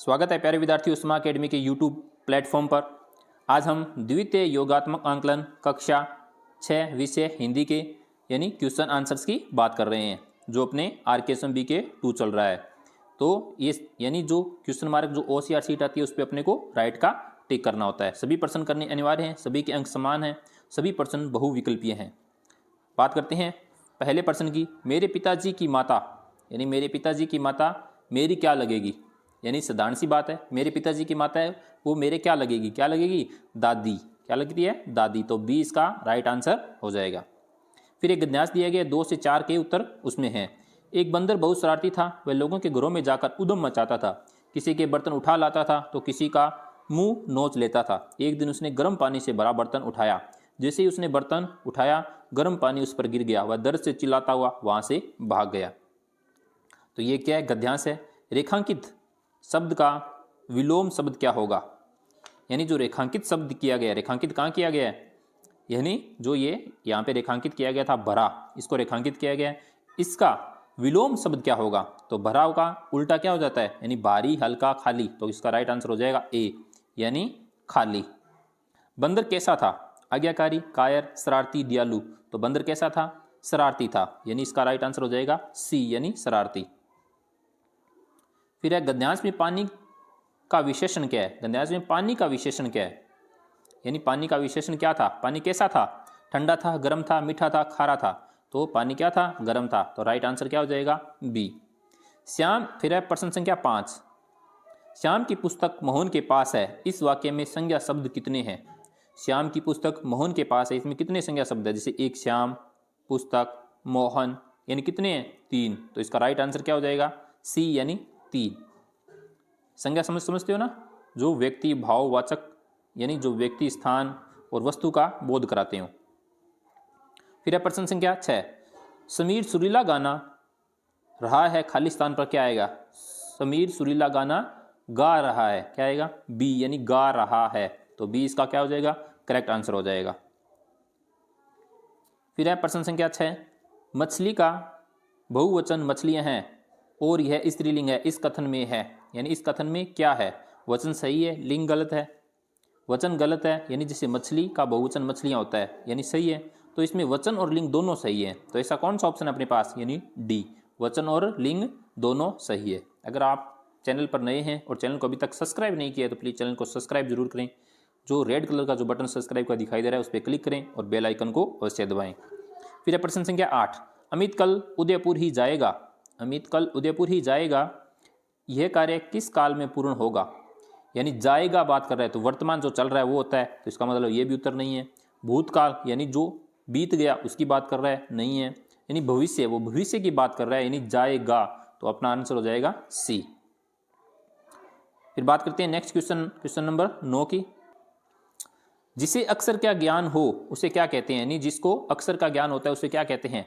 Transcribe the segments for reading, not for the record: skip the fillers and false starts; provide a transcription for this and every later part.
स्वागत है प्यारे विद्यार्थियों उस्मा अकेडमी के यूट्यूब प्लेटफॉर्म पर। आज हम द्वितीय योगात्मक आंकलन कक्षा 6 विषय हिंदी के यानी क्वेश्चन आंसर्स की बात कर रहे हैं, जो अपने RKSM के 2 चल रहा है। तो ये यानी जो क्वेश्चन मार्क जो OCR सीट आती है उस पर अपने को राइट का टिक करना होता है। सभी प्रश्न करने अनिवार्य हैं, सभी के अंक समान हैं, सभी प्रश्न बहुविकल्पीय हैं। बात करते हैं पहले प्रश्न की। मेरे पिताजी की माता यानी मेरे पिताजी की माता मेरी क्या लगेगी, यानी साधारण सी बात है, मेरे पिताजी की माता है वो मेरे क्या लगेगी, क्या लगेगी, दादी। क्या लगती है, दादी। तो बी इसका राइट आंसर हो जाएगा। फिर एक गद्यांश दिया गया 2 से 4 के उत्तर उसमें है। एक बंदर बहुत शरारती था, वह लोगों के घरों में जाकर उद्यम मचाता था, किसी के बर्तन उठा लाता था तो किसी का मुंह नोच लेता था। एक दिन उसने गर्म पानी से भरा बर्तन उठाया, जैसे ही उसने बर्तन उठाया गर्म पानी उस पर गिर गया, वह दर्द से चिल्लाता हुआ वहां से भाग गया। तो ये क्या है, गद्यांश है। रेखांकित शब्द का विलोम शब्द क्या होगा, यानी जो रेखांकित शब्द किया गया, रेखांकित कहाँ किया गया है, यानी जो ये यहाँ पे रेखांकित किया गया था भरा, इसको रेखांकित किया गया है, इसका विलोम शब्द क्या होगा। तो भरा का उल्टा क्या हो जाता है, यानी भारी, हल्का, खाली। तो इसका राइट आंसर हो जाएगा ए, यानी खाली। बंदर कैसा था, आज्ञाकारी, कायर, शरारती, दयालु। तो बंदर कैसा था, शरारती था, यानी इसका राइट आंसर हो जाएगा सी, यानी शरारती। फिर है गद्यांश में पानी का विशेषण क्या है। गद्यांश में पानी का विशेषण क्या है, यानी पानी का विशेषण क्या था, पानी कैसा था, ठंडा था, गर्म था, मीठा था, खारा था। तो पानी क्या था, गर्म था। तो राइट आंसर क्या हो जाएगा, बी। श्याम, फिर है प्रश्न संख्या 5। श्याम की पुस्तक मोहन के पास है, इस वाक्य में संज्ञा शब्द कितने हैं। श्याम की पुस्तक मोहन के पास है, इसमें कितने संज्ञा शब्द है, जैसे एक श्याम, पुस्तक, मोहन, यानी कितने हैं, 3। तो इसका राइट आंसर क्या हो जाएगा, सी, यानी 3। संज्ञा समझते हो ना, जो व्यक्ति भाववाचक यानी जो व्यक्ति, स्थान और वस्तु का बोध कराते हो। फिर है प्रश्न संख्या 6। समीर सुरीला गाना रहा है, खाली स्थान पर क्या आएगा। समीर सुरीला गाना गा रहा है, क्या आएगा, बी, यानी गा रहा है। तो बी इसका क्या हो जाएगा, करेक्ट आंसर हो जाएगा। फिर है प्रश्न संख्या 6। मछली का बहुवचन मछलियां हैं और यह स्त्रीलिंग है, इस कथन में है, यानी इस कथन में क्या है। वचन सही है, लिंग गलत है। वचन गलत है, यानी जैसे मछली का बहुवचन मछलियां होता है, यानी सही है। तो इसमें वचन और लिंग दोनों सही है। तो ऐसा कौन सा ऑप्शन है अपने पास, यानी डी, वचन और लिंग दोनों सही है। अगर आप चैनल पर नए हैं और चैनल को अभी तक सब्सक्राइब नहीं किया तो प्लीज़ चैनल को सब्सक्राइब जरूर करें। जो रेड कलर का जो बटन सब्सक्राइब का दिखाई दे रहा है उस पर क्लिक करें और बेल आइकन को अवश्य दबाएं। फिर है प्रश्न संख्या 8। अमित कल उदयपुर ही जाएगा। अमित कल उदयपुर ही जाएगा, यह कार्य किस काल में पूर्ण होगा, यानी जाएगा बात कर रहा है तो वर्तमान जो चल रहा है वो होता है, तो इसका मतलब ये भी उत्तर नहीं है। भूतकाल यानी जो बीत गया उसकी बात कर रहा है, नहीं है। यानी भविष्य, वो भविष्य की बात कर रहा है, यानी जाएगा। तो अपना आंसर हो जाएगा सी। फिर बात करते हैं नेक्स्ट क्वेश्चन नंबर 9 की। जिसे अक्षर का ज्ञान हो उसे क्या कहते हैं, यानी जिसको अक्षर का ज्ञान होता है उसे क्या कहते हैं।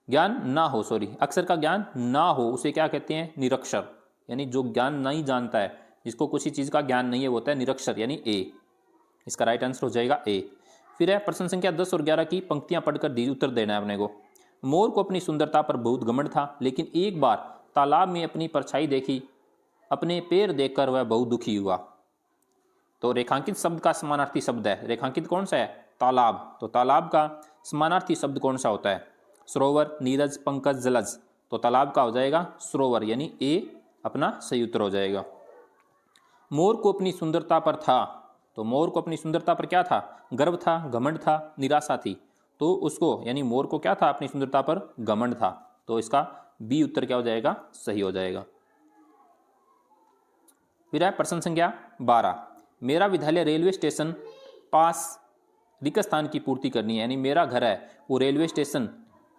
ज्ञान ना हो, सॉरी, अक्षर का ज्ञान ना हो उसे क्या कहते हैं, निरक्षर। यानी जो ज्ञान नहीं जानता है, जिसको किसी चीज का ज्ञान नहीं है, वो होता है निरक्षर, यानी ए। इसका राइट आंसर हो जाएगा ए। फिर है प्रश्न संख्या 10 और 11 की पंक्तियां पढ़कर उत्तर देना है अपने को। मोर को अपनी सुंदरता पर बहुत घमंड था, लेकिन एक बार तालाब में अपनी परछाई देखी, अपने पैर देखकर वह बहुत दुखी हुआ। तो रेखांकित शब्द का समानार्थी शब्द है, रेखांकित कौन सा है, तालाब। तो तालाब का समानार्थी शब्द कौन सा होता है, सरोवर, नीरज, पंकज, जलज। तो तालाब का हो जाएगा सरोवर, यानी ए अपना सही उत्तर हो जाएगा। मोर को अपनी सुंदरता पर था, तो मोर को अपनी सुंदरता पर क्या था, गर्व था, घमंड था, निराशा थी। तो उसको यानी मोर को क्या था, अपनी सुंदरता पर घमंड था। तो इसका बी उत्तर क्या हो जाएगा, सही हो जाएगा। फिर है प्रश्न संख्या 12। मेरा विद्यालय रेलवे स्टेशन पास रिक्त स्थान की पूर्ति करनी है, यानी मेरा घर है वो रेलवे स्टेशन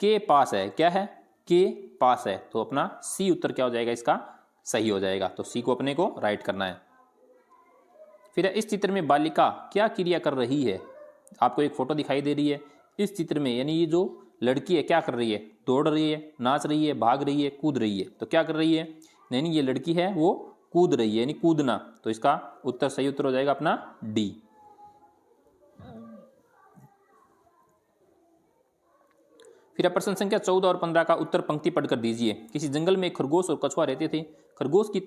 के पास है, क्या है, के पास है। तो अपना सी उत्तर क्या हो जाएगा, इसका सही हो जाएगा। तो सी को अपने को राइट करना है। फिर इस चित्र में बालिका क्या क्रिया कर रही है। आपको एक फोटो दिखाई दे रही है इस चित्र में, यानी ये जो लड़की है क्या कर रही है, दौड़ रही है, नाच रही है, भाग रही है, कूद रही है। तो क्या कर रही है, यानी ये लड़की है वो कूद रही है, यानी कूदना। तो इसका उत्तर सही उत्तर हो जाएगा अपना डी। फिर प्रश्न संख्या 14 और 15 का उत्तर पंक्ति पढ़कर दीजिए। किसी जंगल में एक खरगोश और कछुआ रहते थे। खरगोश की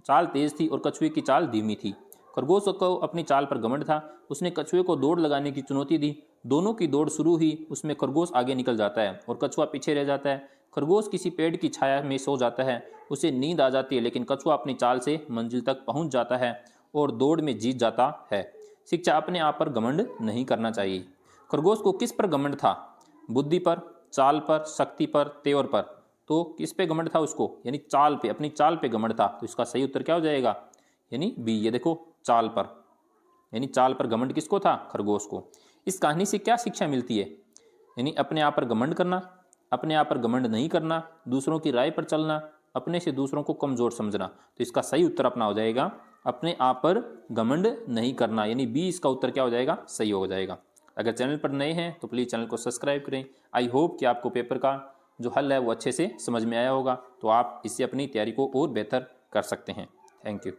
चाल तेज थी और कछुए की चाल धीमी थी। खरगोश को अपनी चाल पर घमंड था। उसने कछुए को दौड़ लगाने की चुनौती दी। दोनों की दौड़ शुरू हुई। उसमें खरगोश आगे निकल जाता है और कछुआ पीछे रह जाता है। खरगोश किसी पेड़ की छाया में सो जाता है। उसे नींद आ जाती है, लेकिन कछुआ अपनी चाल से मंजिल तक पहुंच जाता है और दौड़ में जीत जाता है। शिक्षा: अपने आप पर घमंड नहीं करना चाहिए। खरगोश को किस पर घमंड था? बुद्धि पर, चाल पर, शक्ति पर, तेवर पर। तो किस पे घमंड था उसको? यानी चाल पे, अपनी चाल पे घमंड था। तो इसका सही उत्तर क्या हो जाएगा? यानी बी। ये देखो, चाल पर, यानी चाल पर घमंड किसको था? खरगोश को। इस कहानी से क्या शिक्षा मिलती है? यानी अपने आप पर घमंड करना, अपने आप पर घमंड नहीं करना, दूसरों की राय पर चलना, अपने से दूसरों को कमजोर समझना। तो इसका सही उत्तर अपना हो जाएगा अपने आप पर घमंड नहीं करना, यानी बी। इसका उत्तर क्या हो जाएगा? सही हो जाएगा। अगर चैनल पर नए हैं तो प्लीज़ चैनल को सब्सक्राइब करें। आई होप कि आपको पेपर का जो हल है वो अच्छे से समझ में आया होगा, तो आप इससे अपनी तैयारी को और बेहतर कर सकते हैं। Thank you.